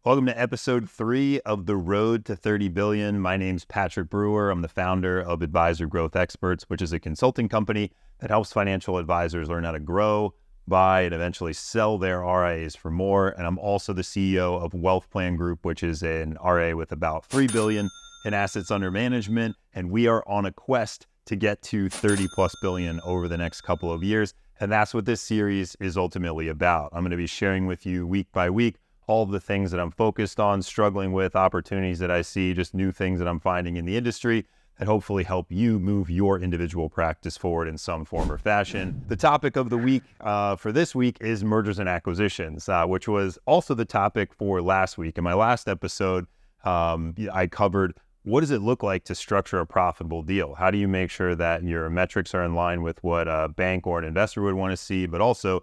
Welcome to episode 3 of The Road to 30 Billion. My name's Patrick Brewer. I'm the founder of Advisor Growth Experts, which is a consulting company that helps financial advisors learn how to grow, buy, and eventually sell their RIAs for more. And I'm also the CEO of Wealth Plan Group, which is an RIA with about 3 billion in assets under management. And we are on a quest to get to 30 plus billion over the next couple of years. And that's what this series is ultimately about. I'm going to be sharing with you week by week all of the things that I'm focused on, struggling with, opportunities that I see, just new things that I'm finding in the industry that hopefully help you move your individual practice forward in some form or fashion. The topic of the week for this week is mergers and acquisitions, which was also the topic for last week. In my last episode, I covered what does it look like to structure a profitable deal? How do you make sure that your metrics are in line with what a bank or an investor would want to see, but also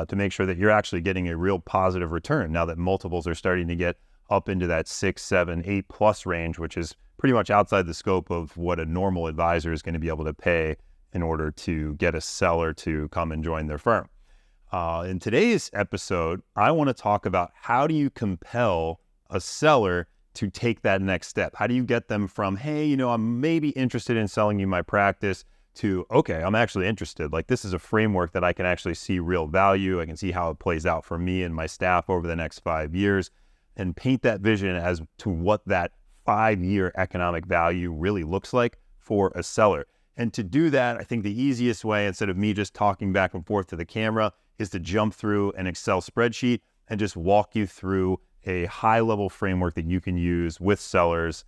to make sure that you're actually getting a real positive return now that multiples are starting to get up into that 6, 7, 8 plus range, which is pretty much outside the scope of what a normal advisor is going to be able to pay in order to get a seller to come and join their firm. In today's episode, I want to talk about how do you compel a seller to take that next step? How do you get them from, hey, I'm maybe interested in selling you my practice, to, okay, I'm actually interested. Like, this is a framework that I can actually see real value. I can see how it plays out for me and my staff over the next 5 years, and paint that vision as to what that 5-year economic value really looks like for a seller. And to do that, I think the easiest way, instead of me just talking back and forth to the camera, is to jump through an Excel spreadsheet and just walk you through a high-level framework that you can use with sellers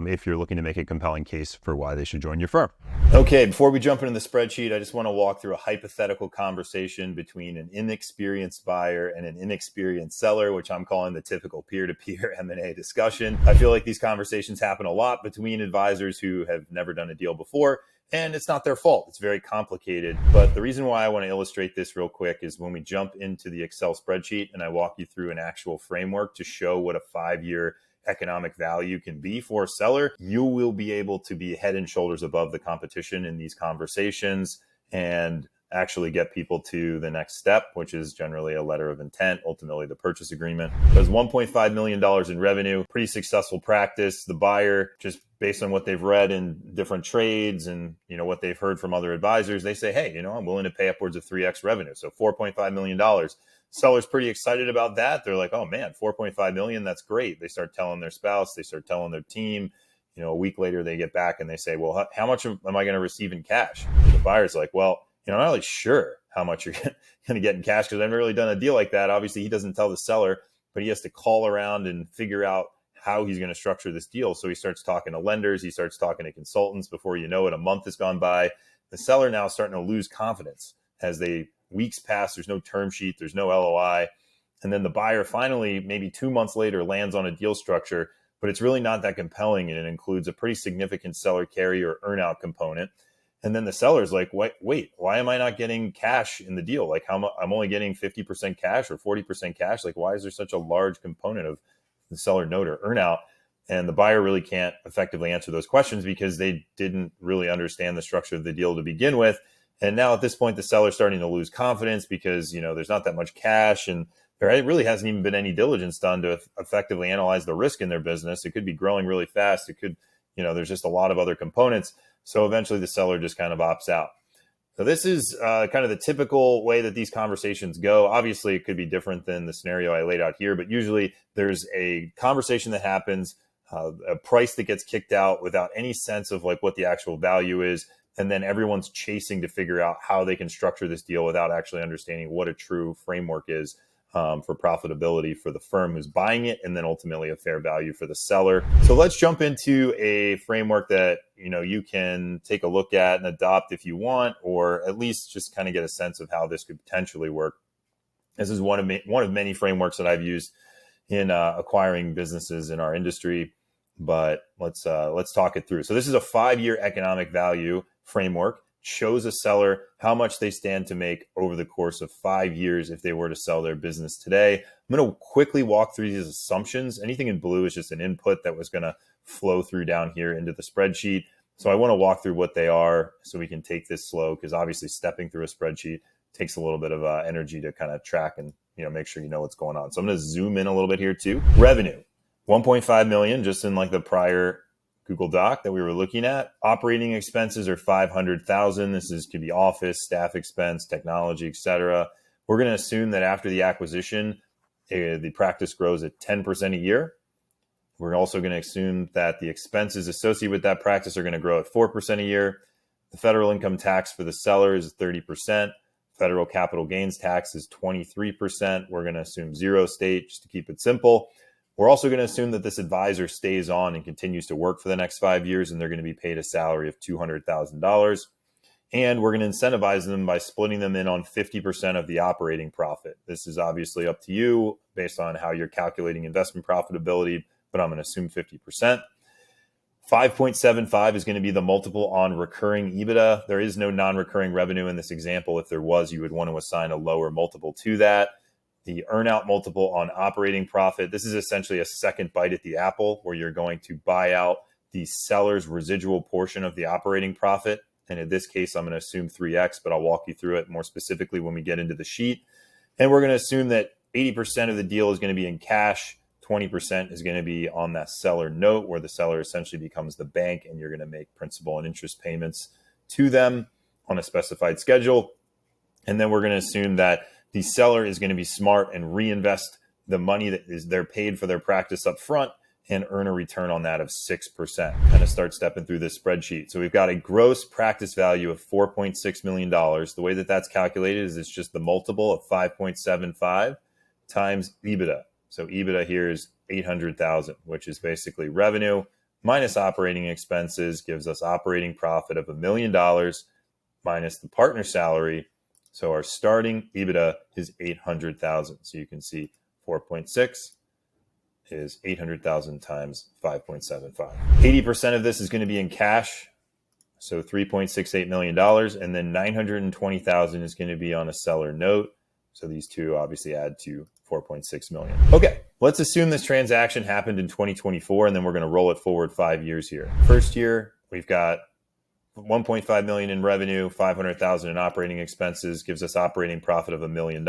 if you're looking to make a compelling case for why they should join your firm. Okay, before we jump into the spreadsheet, I just want to walk through a hypothetical conversation between an inexperienced buyer and an inexperienced seller, which I'm calling the typical peer-to-peer M&A discussion. I feel like these conversations happen a lot between advisors who have never done a deal before, and it's not their fault. It's very complicated. But the reason why I want to illustrate this real quick is when we jump into the Excel spreadsheet and I walk you through an actual framework to show what a 5-year economic value can be for a seller, you will be able to be head and shoulders above the competition in these conversations and actually get people to the next step, which is generally a letter of intent, ultimately the purchase agreement. There's $1.5 million in revenue, pretty successful practice. The buyer, just based on what they've read in different trades and what they've heard from other advisors, they say, hey, I'm willing to pay upwards of 3x revenue. So $4.5 million. Seller's pretty excited about that. They're like, oh man, 4.5 million, that's great. They start telling their spouse, they start telling their team. A week later they get back and they say, well, how much am I going to receive in cash? The buyer's like, well, I'm not really sure how much you're going to get in cash because I've never really done a deal like that. Obviously, he doesn't tell the seller, but he has to call around and figure out how he's going to structure this deal. So he starts talking to lenders, he starts talking to consultants. Before you know it, a month has gone by. The seller now is starting to lose confidence as weeks pass. There's no term sheet, there's no LOI. And then the buyer finally, maybe 2 months later, lands on a deal structure, but it's really not that compelling. And it includes a pretty significant seller carry or earnout component. And then the seller's like, wait, why am I not getting cash in the deal? Like, I'm only getting 50% cash or 40% cash. Like, why is there such a large component of the seller note or earnout? And the buyer really can't effectively answer those questions because they didn't really understand the structure of the deal to begin with. And now at this point, the seller's starting to lose confidence because, there's not that much cash and there really hasn't even been any diligence done to effectively analyze the risk in their business. It could be growing really fast. It could, there's just a lot of other components. So eventually the seller just kind of opts out. So this is kind of the typical way that these conversations go. Obviously, it could be different than the scenario I laid out here, but usually there's a conversation that happens, a price that gets kicked out without any sense of like what the actual value is. And then everyone's chasing to figure out how they can structure this deal without actually understanding what a true framework is for profitability for the firm who's buying it, and then ultimately a fair value for the seller. So let's jump into a framework that you can take a look at and adopt if you want, or at least just kind of get a sense of how this could potentially work. This is one of many frameworks that I've used in acquiring businesses in our industry. But let's talk it through. So this is a 5-year economic value framework. Shows a seller how much they stand to make over the course of 5 years if they were to sell their business today. I'm going to quickly walk through these assumptions. Anything in blue is just an input that was going to flow through down here into the spreadsheet. So I want to walk through what they are so we can take this slow, because obviously stepping through a spreadsheet takes a little bit of energy to kind of track and make sure you know what's going on. So I'm going to zoom in a little bit here too. Revenue, 1.5 million, just in like the prior Google Doc that we were looking at. Operating expenses are 500,000. Could be office, staff expense, technology, etc. We're going to assume that after the acquisition, the practice grows at 10% a year. We're also going to assume that the expenses associated with that practice are going to grow at 4% a year. The federal income tax for the seller is 30%. Federal capital gains tax is 23%. We're going to assume zero state just to keep it simple. We're also going to assume that this advisor stays on and continues to work for the next 5 years, and they're going to be paid a salary of $200,000. And we're going to incentivize them by splitting them in on 50% of the operating profit. This is obviously up to you based on how you're calculating investment profitability, but I'm going to assume 50%. 5.75 is going to be the multiple on recurring EBITDA. There is no non-recurring revenue in this example. If there was, you would want to assign a lower multiple to that. The earnout multiple on operating profit. This is essentially a second bite at the apple where you're going to buy out the seller's residual portion of the operating profit. And in this case, I'm going to assume 3x, but I'll walk you through it more specifically when we get into the sheet. And we're going to assume that 80% of the deal is going to be in cash. 20% is going to be on that seller note where the seller essentially becomes the bank and you're going to make principal and interest payments to them on a specified schedule. And then we're going to assume that the seller is going to be smart and reinvest the money that is they're paid for their practice up front and earn a return on that of 6%. Kind of start stepping through this spreadsheet. So we've got a gross practice value of $4.6 million. The way that that's calculated is it's just the multiple of 5.75 times EBITDA. So EBITDA here is 800,000, which is basically revenue minus operating expenses, gives us operating profit of $1 million minus the partner salary. So our starting EBITDA is 800,000. So you can see 4.6 is 800,000 times 5.75. 80% of this is going to be in cash. So $3.68 million. And then 920,000 is going to be on a seller note. So these two obviously add to 4.6 million. Okay, let's assume this transaction happened in 2024, and then we're going to roll it forward 5 years here. First year, we've got 1.5 million in revenue, 500,000 in operating expenses, gives us operating profit of $1 million,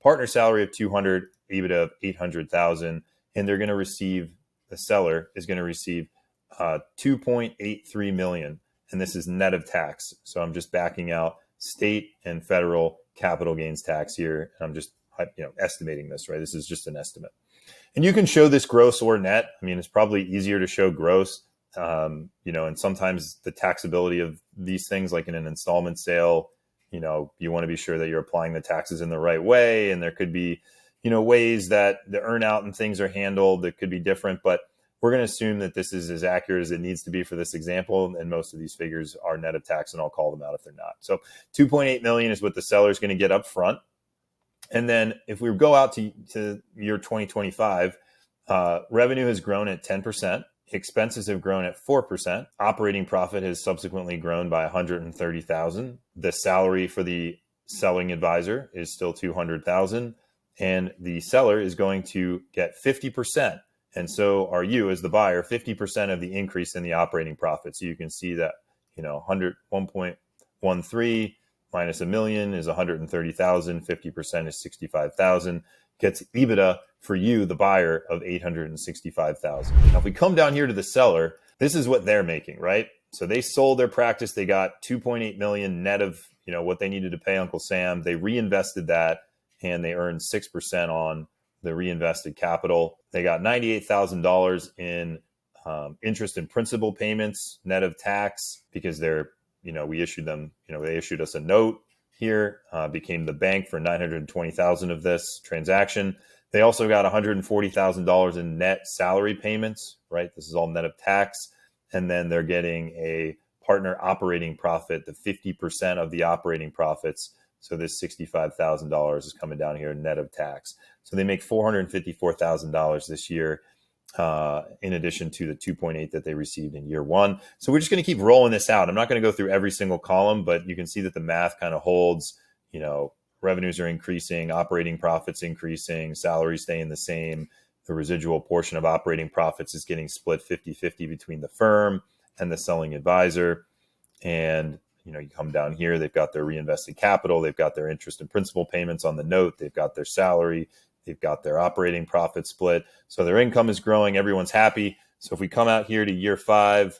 partner salary of 200, EBITDA of 800,000, and they're going to receive, the seller is going to receive 2.83 million, and this is net of tax. So I'm just backing out state and federal capital gains tax here. I'm just estimating this, right? This is just an estimate. And you can show this gross or net. I mean, it's probably easier to show gross, and sometimes the taxability of these things, like in an installment sale, you want to be sure that you're applying the taxes in the right way. And there could be, ways that the earnout and things are handled that could be different, but we're going to assume that this is as accurate as it needs to be for this example. And most of these figures are net of tax, and I'll call them out if they're not. So 2.8 million is what the seller is going to get up front. And then if we go out to year 2025, revenue has grown at 10%. Expenses have grown at 4%. Operating profit has subsequently grown by 130,000. The salary for the selling advisor is still 200,000. And the seller is going to get 50%. And so are you, as the buyer, 50% of the increase in the operating profit. So you can see that, 1.13 minus $1 million is 130,000. 50% is 65,000. Gets EBITDA for you, the buyer, of 865,000. Now, if we come down here to the seller, this is what they're making, right? So they sold their practice. They got 2.8 million net of, what they needed to pay Uncle Sam. They reinvested that, and they earned 6% on the reinvested capital. They got $98,000 in interest and principal payments, net of tax, because we issued them, they issued us a note here, became the bank for 920,000 of this transaction. They also got $140,000 in net salary payments, right? This is all net of tax. And then they're getting a partner operating profit, the 50% of the operating profits. So this $65,000 is coming down here net of tax. So they make $454,000 this year, in addition to the 2.8 that they received in year one. So we're just going to keep rolling this out. I'm not going to go through every single column, but you can see that the math kind of holds. Revenues are increasing, operating profits increasing, salaries staying the same. The residual portion of operating profits is getting split 50-50 between the firm and the selling advisor. And you come down here, they've got their reinvested capital, they've got their interest and principal payments on the note, they've got their salary, they've got their operating profit split. So their income is growing, everyone's happy. So if we come out here to year 5,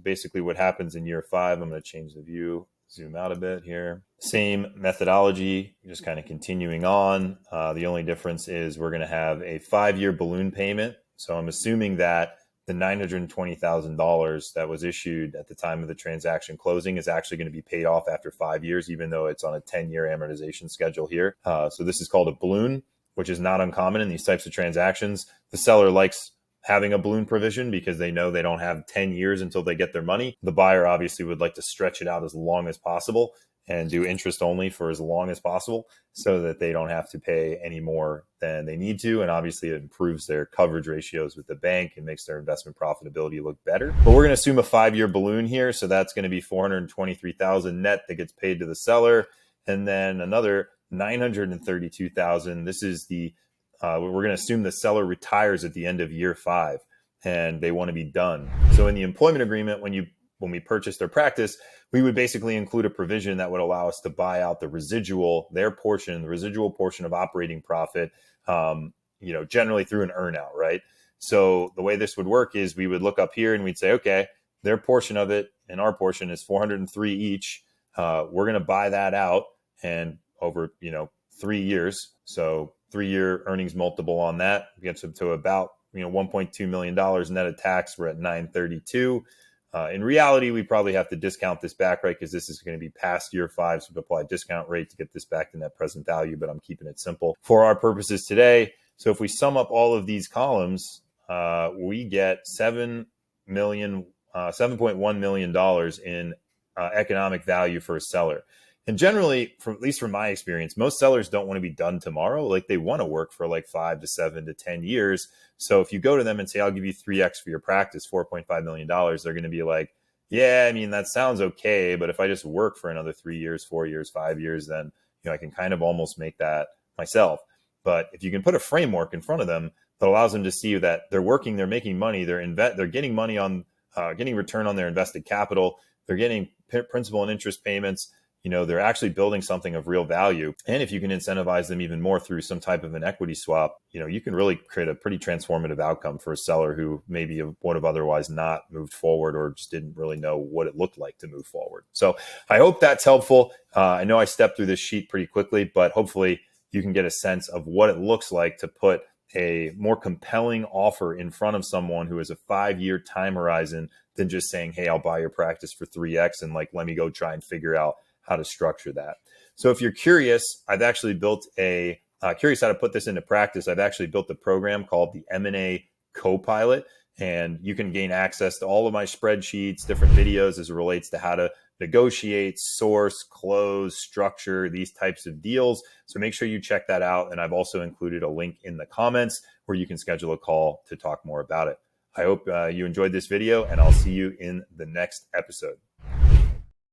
basically what happens in year 5, I'm going to change the view, zoom out a bit here. Same methodology, just kind of continuing on. The only difference is we're going to have a 5-year balloon payment. So I'm assuming that the $920,000 that was issued at the time of the transaction closing is actually going to be paid off after 5 years, even though it's on a 10-year amortization schedule here. So this is called a balloon, which is not uncommon in these types of transactions. The seller likes having a balloon provision because they know they don't have 10 years until they get their money. The buyer obviously would like to stretch it out as long as possible and do interest only for as long as possible so that they don't have to pay any more than they need to. And obviously it improves their coverage ratios with the bank and makes their investment profitability look better. But we're going to assume a 5-year balloon here. So that's going to be $423,000 net that gets paid to the seller. And then another $932,000. This is we're going to assume the seller retires at the end of year 5 and they want to be done. So in the employment agreement, when we purchase their practice, we would basically include a provision that would allow us to buy out the residual portion of operating profit, generally through an earnout, right? So the way this would work is we would look up here and we'd say, okay, their portion of it and our portion is 403 each. We're going to buy that out and over, 3 years. So 3-year earnings multiple on that gets up to about, $1.2 million net of tax. We're at 932. In reality, we probably have to discount this back, right? Because this is going to be past year 5, so we apply a discount rate to get this back to net present value, but I'm keeping it simple for our purposes today. So if we sum up all of these columns, we get $7.1 million in economic value for a seller. And generally, at least from my experience, most sellers don't want to be done tomorrow. Like they want to work for like 5 to 7 to 10 years. So if you go to them and say, I'll give you 3x for your practice, $4.5 million, they're going to be like, yeah, I mean, that sounds okay. But if I just work for another 3 years, 4 years, 5 years, then I can kind of almost make that myself. But if you can put a framework in front of them that allows them to see that they're working, they're making money, they're getting money on getting return on their invested capital, they're getting principal and interest payments, they're actually building something of real value. And if you can incentivize them even more through some type of an equity swap, you can really create a pretty transformative outcome for a seller who maybe would have otherwise not moved forward or just didn't really know what it looked like to move forward. So I hope that's helpful. I know I stepped through this sheet pretty quickly, but hopefully you can get a sense of what it looks like to put a more compelling offer in front of someone who has a 5-year time horizon than just saying, hey, I'll buy your practice for 3x and let me go try and figure out how to structure that. So if you're curious, I've actually built curious how to put this into practice. I've actually built a program called the M&A Copilot, and you can gain access to all of my spreadsheets, different videos as it relates to how to negotiate, source, close, structure these types of deals. So make sure you check that out. And I've also included a link in the comments where you can schedule a call to talk more about it. I hope you enjoyed this video, and I'll see you in the next episode.